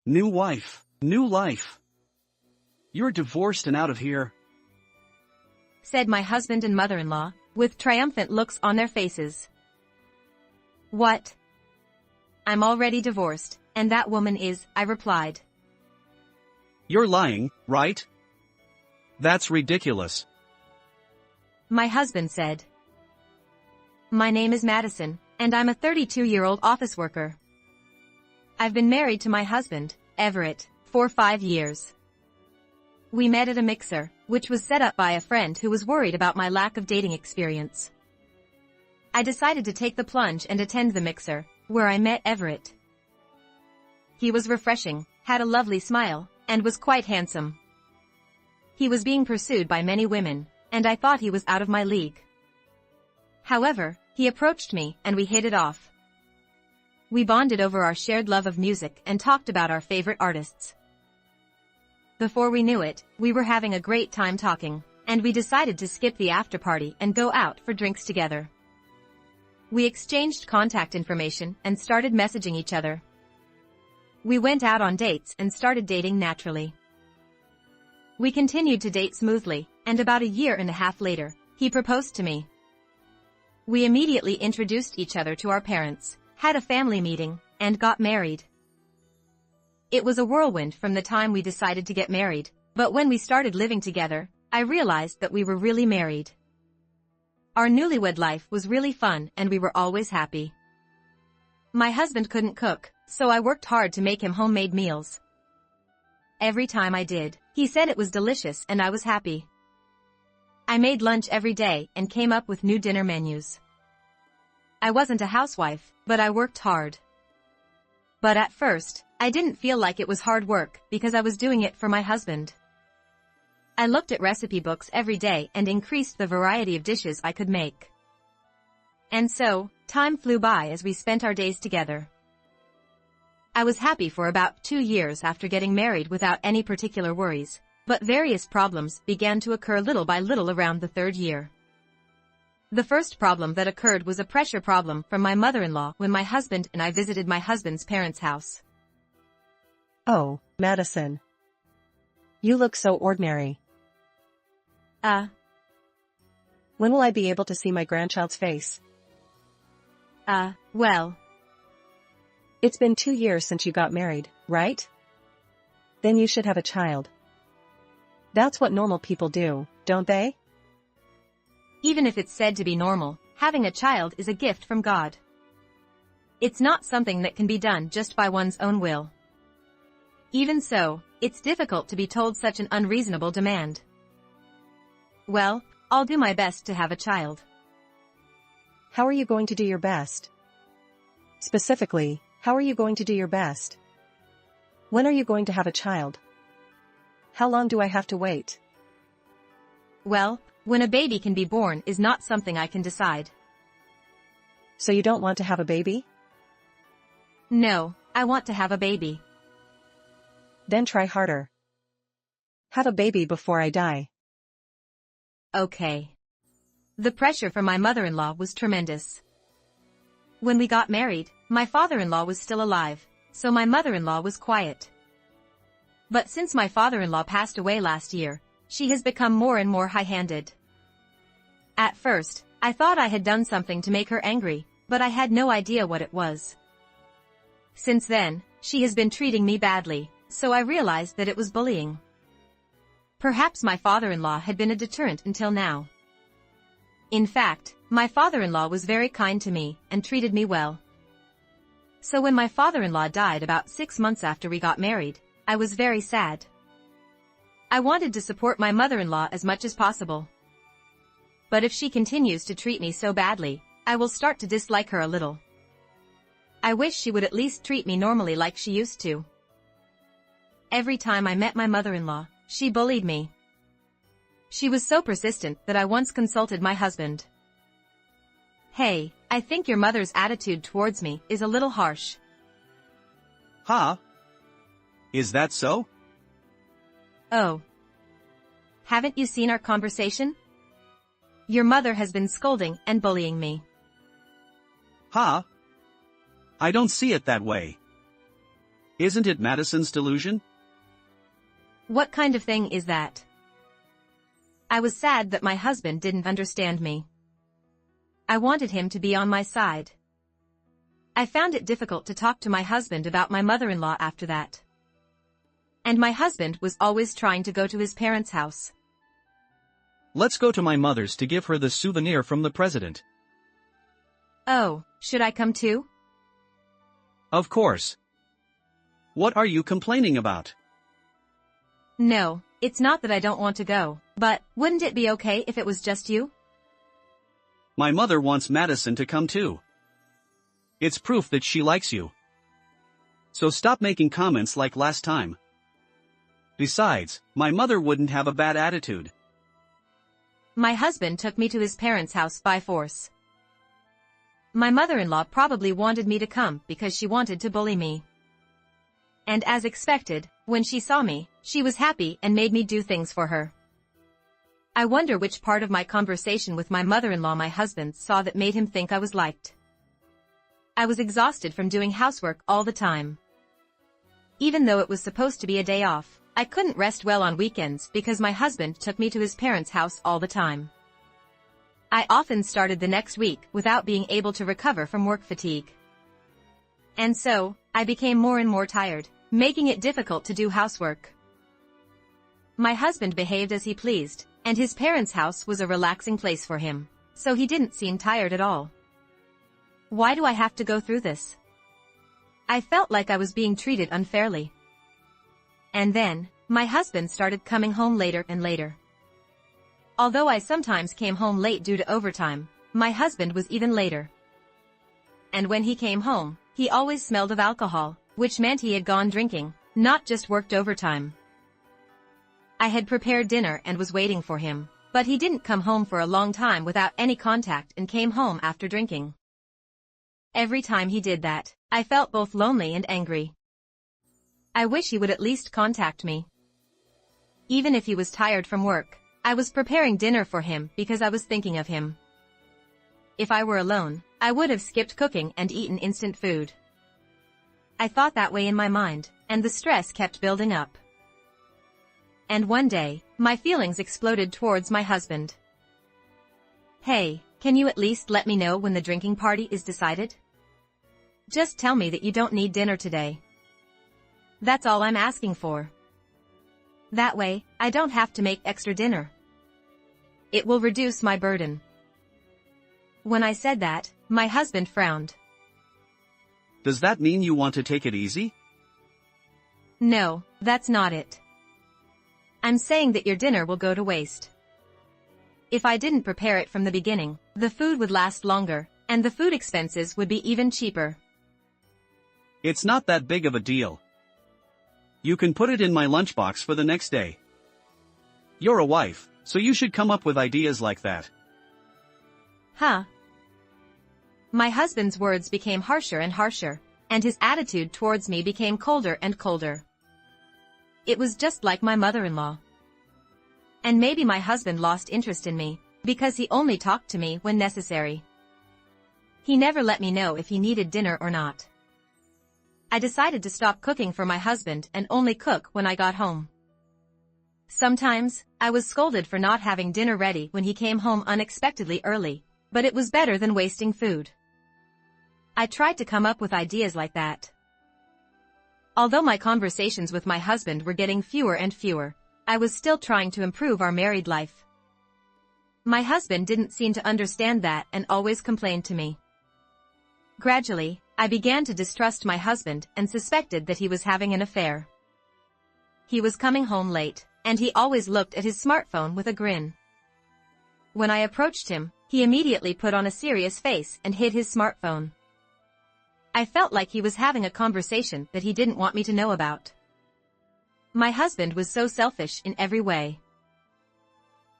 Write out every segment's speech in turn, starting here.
New wife, new life. You're divorced and out of here, said my husband and mother-in-law, with triumphant looks on their faces. What? I'm already divorced, and that woman is, I replied. You're lying, right? That's ridiculous. My husband said. My name is Madison, and I'm a 32-year-old office worker. I've been married to my husband, Everett, for 5 years. We met at a mixer, which was set up by a friend who was worried about my lack of dating experience. I decided to take the plunge and attend the mixer, where I met Everett. He was refreshing, had a lovely smile, and was quite handsome. He was being pursued by many women, and I thought he was out of my league. However, he approached me and we hit it off. We bonded over our shared love of music and talked about our favorite artists. Before we knew it, we were having a great time talking, and we decided to skip the after party and go out for drinks together. We exchanged contact information and started messaging each other. We went out on dates and started dating naturally. We continued to date smoothly, and about a year and a half later, he proposed to me. We immediately introduced each other to our parents, had a family meeting, and got married. It was a whirlwind from the time we decided to get married, but when we started living together, I realized that we were really married. Our newlywed life was really fun and we were always happy. My husband couldn't cook, so I worked hard to make him homemade meals. Every time I did, he said it was delicious and I was happy. I made lunch every day and came up with new dinner menus. I wasn't a housewife, but I worked hard. But at first, I didn't feel like it was hard work because I was doing it for my husband. I looked at recipe books every day and increased the variety of dishes I could make. And so, time flew by as we spent our days together. I was happy for about 2 years after getting married without any particular worries, but various problems began to occur little by little around the 3rd year. The first problem that occurred was a pressure problem from my mother-in-law when my husband and I visited my husband's parents' house. Oh, Madison. You look so ordinary. When will I be able to see my grandchild's face? Well. It's been 2 years since you got married, right? Then you should have a child. That's what normal people do, don't they? Even if it's said to be normal, having a child is a gift from God. It's not something that can be done just by one's own will. Even so, it's difficult to be told such an unreasonable demand. Well, I'll do my best to have a child. How are you going to do your best? Specifically, how are you going to do your best? When are you going to have a child? How long do I have to wait? Well, when a baby can be born is not something I can decide. So you don't want to have a baby? No, I want to have a baby. Then try harder. Have a baby before I die. Okay. The pressure from my mother-in-law was tremendous. When we got married, my father-in-law was still alive, so my mother-in-law was quiet. But since my father-in-law passed away last year, she has become more and more high-handed. At first, I thought I had done something to make her angry, but I had no idea what it was. Since then, she has been treating me badly, so I realized that it was bullying. Perhaps my father-in-law had been a deterrent until now. In fact, my father-in-law was very kind to me and treated me well. So when my father-in-law died about 6 months after we got married, I was very sad. I wanted to support my mother-in-law as much as possible. But if she continues to treat me so badly, I will start to dislike her a little. I wish she would at least treat me normally like she used to. Every time I met my mother-in-law, she bullied me. She was so persistent that I once consulted my husband. Hey, I think your mother's attitude towards me is a little harsh. Huh? Is that so? Oh. Haven't you seen our conversation? Your mother has been scolding and bullying me. Huh? I don't see it that way. Isn't it Madison's delusion? What kind of thing is that? I was sad that my husband didn't understand me. I wanted him to be on my side. I found it difficult to talk to my husband about my mother-in-law after that. And my husband was always trying to go to his parents' house. Let's go to my mother's to give her the souvenir from the president. Oh, should I come too? Of course. What are you complaining about? No, it's not that I don't want to go, but wouldn't it be okay if it was just you? My mother wants Madison to come too. It's proof that she likes you. So stop making comments like last time. Besides, my mother wouldn't have a bad attitude. My husband took me to his parents' house by force. My mother-in-law probably wanted me to come because she wanted to bully me. And as expected, when she saw me, she was happy and made me do things for her. I wonder which part of my conversation with my mother-in-law my husband saw that made him think I was liked. I was exhausted from doing housework all the time. Even though it was supposed to be a day off, I couldn't rest well on weekends because my husband took me to his parents' house all the time. I often started the next week without being able to recover from work fatigue. And so, I became more and more tired, making it difficult to do housework. My husband behaved as he pleased, and his parents' house was a relaxing place for him, so he didn't seem tired at all. Why do I have to go through this? I felt like I was being treated unfairly. And then, my husband started coming home later and later. Although I sometimes came home late due to overtime, my husband was even later. And when he came home, he always smelled of alcohol, which meant he had gone drinking, not just worked overtime. I had prepared dinner and was waiting for him, but he didn't come home for a long time without any contact and came home after drinking. Every time he did that, I felt both lonely and angry. I wish he would at least contact me. Even if he was tired from work, I was preparing dinner for him because I was thinking of him. If I were alone, I would have skipped cooking and eaten instant food. I thought that way in my mind, and the stress kept building up. And one day, my feelings exploded towards my husband. Hey, can you at least let me know when the drinking party is decided? Just tell me that you don't need dinner today. That's all I'm asking for. That way, I don't have to make extra dinner. It will reduce my burden. When I said that, my husband frowned. Does that mean you want to take it easy? No, that's not it. I'm saying that your dinner will go to waste. If I didn't prepare it from the beginning, the food would last longer, and the food expenses would be even cheaper. It's not that big of a deal. You can put it in my lunchbox for the next day. You're a wife, so you should come up with ideas like that. Huh? My husband's words became harsher and harsher, and his attitude towards me became colder and colder. It was just like my mother-in-law. And maybe my husband lost interest in me, because he only talked to me when necessary. He never let me know if he needed dinner or not. I decided to stop cooking for my husband and only cook when I got home. Sometimes, I was scolded for not having dinner ready when he came home unexpectedly early, but it was better than wasting food. I tried to come up with ideas like that. Although my conversations with my husband were getting fewer and fewer, I was still trying to improve our married life. My husband didn't seem to understand that and always complained to me. Gradually, I began to distrust my husband and suspected that he was having an affair. He was coming home late, and he always looked at his smartphone with a grin. When I approached him, he immediately put on a serious face and hid his smartphone. I felt like he was having a conversation that he didn't want me to know about. My husband was so selfish in every way.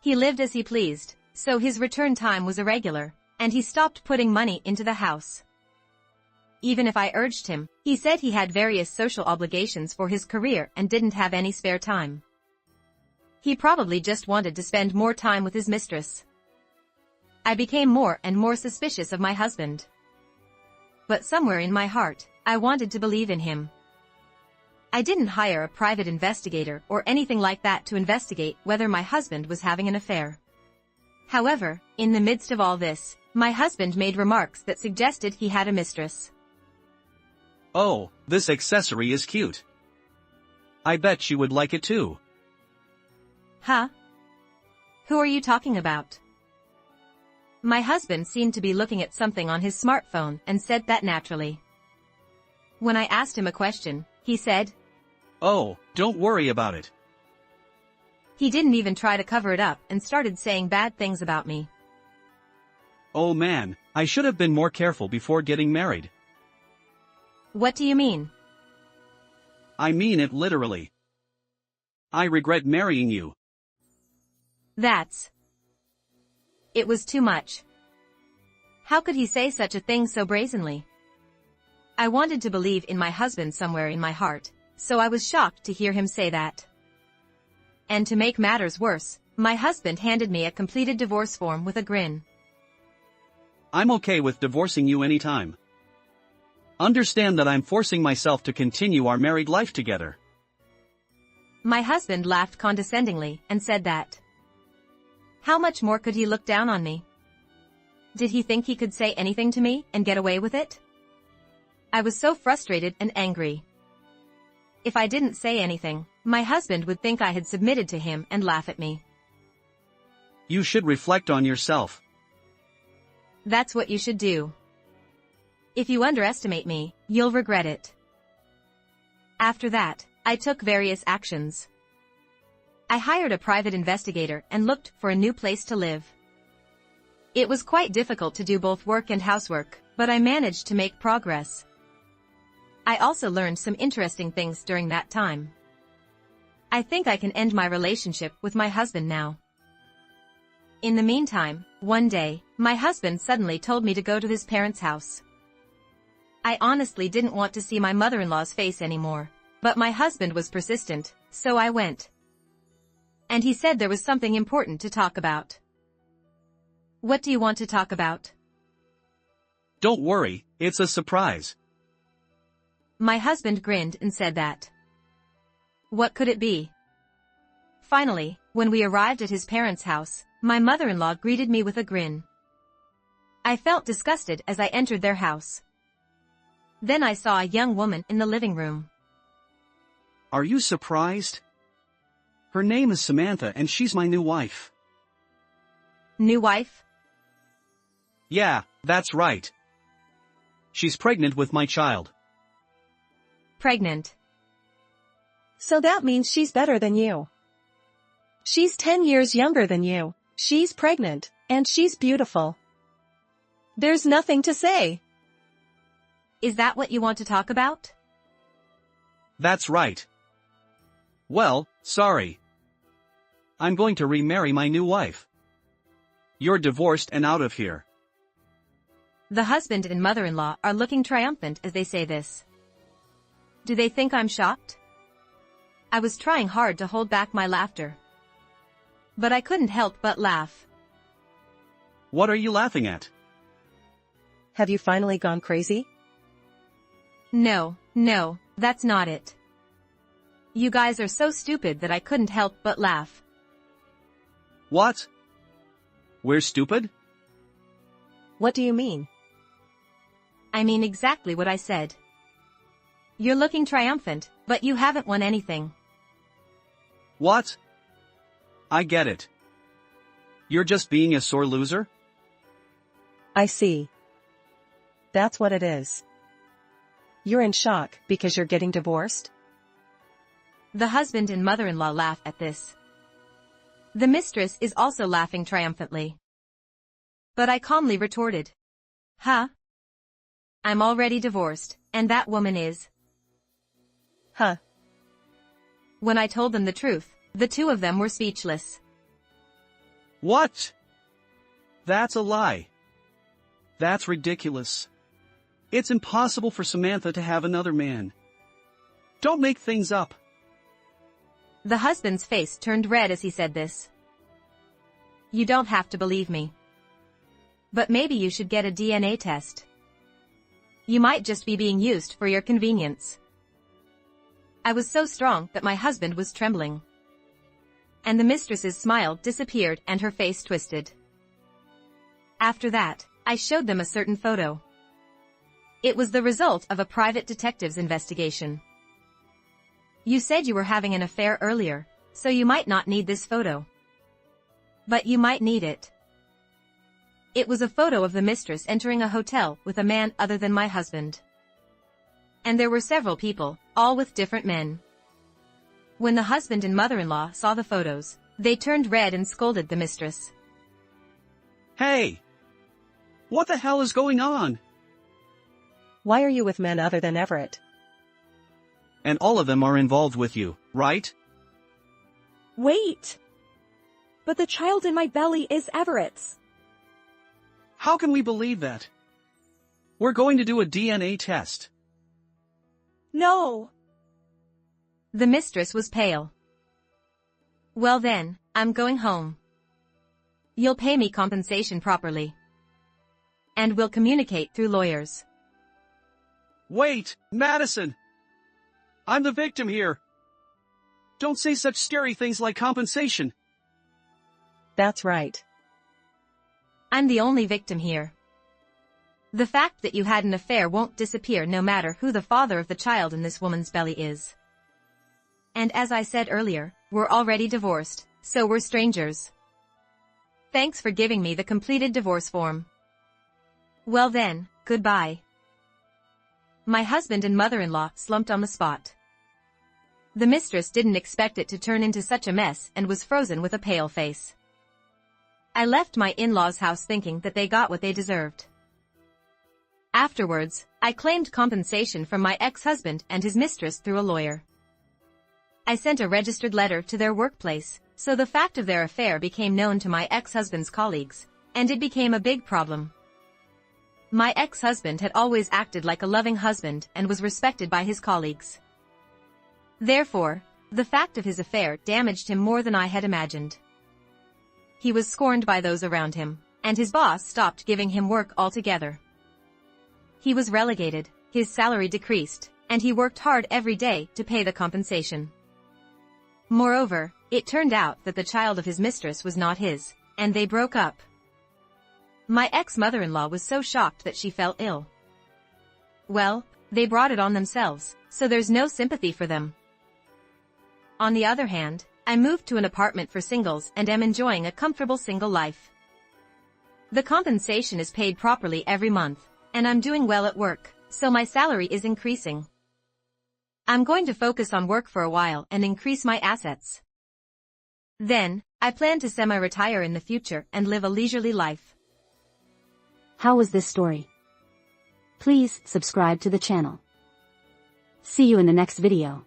He lived as he pleased, so his return time was irregular, and he stopped putting money into the house. Even if I urged him, he said he had various social obligations for his career and didn't have any spare time. He probably just wanted to spend more time with his mistress. I became more and more suspicious of my husband. But somewhere in my heart, I wanted to believe in him. I didn't hire a private investigator or anything like that to investigate whether my husband was having an affair. However, in the midst of all this, my husband made remarks that suggested he had a mistress. Oh, this accessory is cute. I bet she would like it too. Huh? Who are you talking about? My husband seemed to be looking at something on his smartphone and said that naturally. When I asked him a question, he said, "Oh, don't worry about it." He didn't even try to cover it up and started saying bad things about me. Oh man, I should have been more careful before getting married. What do you mean? I mean it literally. I regret marrying you. It was too much. How could he say such a thing so brazenly? I wanted to believe in my husband somewhere in my heart, so I was shocked to hear him say that. And to make matters worse, my husband handed me a completed divorce form with a grin. I'm okay with divorcing you anytime. Understand that I'm forcing myself to continue our married life together. My husband laughed condescendingly and said that. How much more could he look down on me? Did he think he could say anything to me and get away with it? I was so frustrated and angry. If I didn't say anything, my husband would think I had submitted to him and laugh at me. You should reflect on yourself. That's what you should do. If you underestimate me, you'll regret it. After that, I took various actions. I hired a private investigator and looked for a new place to live. It was quite difficult to do both work and housework, but I managed to make progress. I also learned some interesting things during that time. I think I can end my relationship with my husband now. In the meantime, one day, my husband suddenly told me to go to his parents' house. I honestly didn't want to see my mother-in-law's face anymore, but my husband was persistent, so I went. And he said there was something important to talk about. What do you want to talk about? Don't worry, it's a surprise. My husband grinned and said that. What could it be? Finally, when we arrived at his parents' house, my mother-in-law greeted me with a grin. I felt disgusted as I entered their house. Then I saw a young woman in the living room. Are you surprised? Her name is Samantha and she's my new wife. New wife? Yeah, that's right. She's pregnant with my child. Pregnant. So that means she's better than you. She's 10 years younger than you, she's pregnant, and she's beautiful. There's nothing to say. Is that what you want to talk about? That's right. Well, sorry. I'm going to remarry my new wife. You're divorced and out of here. The husband and mother-in-law are looking triumphant as they say this. Do they think I'm shocked? I was trying hard to hold back my laughter. But I couldn't help but laugh. What are you laughing at? Have you finally gone crazy? No, that's not it. You guys are so stupid that I couldn't help but laugh. What? We're stupid? What do you mean? I mean exactly what I said. You're looking triumphant, but you haven't won anything. What? I get it. You're just being a sore loser? I see. That's what it is. You're in shock because you're getting divorced? The husband and mother-in-law laugh at this. The mistress is also laughing triumphantly. But I calmly retorted. Huh? I'm already divorced, and that woman is. Huh. When I told them the truth, the two of them were speechless. What? That's a lie. That's ridiculous. It's impossible for Samantha to have another man. Don't make things up. The husband's face turned red as he said this. You don't have to believe me. But maybe you should get a DNA test. You might just be being used for your convenience. I was so strong that my husband was trembling. And the mistress's smile disappeared and her face twisted. After that, I showed them a certain photo. It was the result of a private detective's investigation. You said you were having an affair earlier, so you might not need this photo. But you might need it. It was a photo of the mistress entering a hotel with a man other than my husband. And there were several people, all with different men. When the husband and mother-in-law saw the photos, they turned red and scolded the mistress. Hey! What the hell is going on? Why are you with men other than Everett? And all of them are involved with you, right? Wait! But the child in my belly is Everett's. How can we believe that? We're going to do a DNA test. No! The mistress was pale. Well then, I'm going home. You'll pay me compensation properly. And we'll communicate through lawyers. Wait, Madison! I'm the victim here. Don't say such scary things like compensation. That's right. I'm the only victim here. The fact that you had an affair won't disappear no matter who the father of the child in this woman's belly is. And as I said earlier, we're already divorced, so we're strangers. Thanks for giving me the completed divorce form. Well then, goodbye. My husband and mother-in-law slumped on the spot. The mistress didn't expect it to turn into such a mess and was frozen with a pale face. I left my in-laws' house thinking that they got what they deserved. Afterwards, I claimed compensation from my ex-husband and his mistress through a lawyer. I sent a registered letter to their workplace, so the fact of their affair became known to my ex-husband's colleagues, and it became a big problem. My ex-husband had always acted like a loving husband and was respected by his colleagues. Therefore, the fact of his affair damaged him more than I had imagined. He was scorned by those around him, and his boss stopped giving him work altogether. He was relegated, his salary decreased, and he worked hard every day to pay the compensation. Moreover, it turned out that the child of his mistress was not his, and they broke up. My ex-mother-in-law was so shocked that she fell ill. Well, they brought it on themselves, so there's no sympathy for them. On the other hand, I moved to an apartment for singles and am enjoying a comfortable single life. The compensation is paid properly every month, and I'm doing well at work, so my salary is increasing. I'm going to focus on work for a while and increase my assets. Then, I plan to semi-retire in the future and live a leisurely life. How was this story? Please subscribe to the channel. See you in the next video.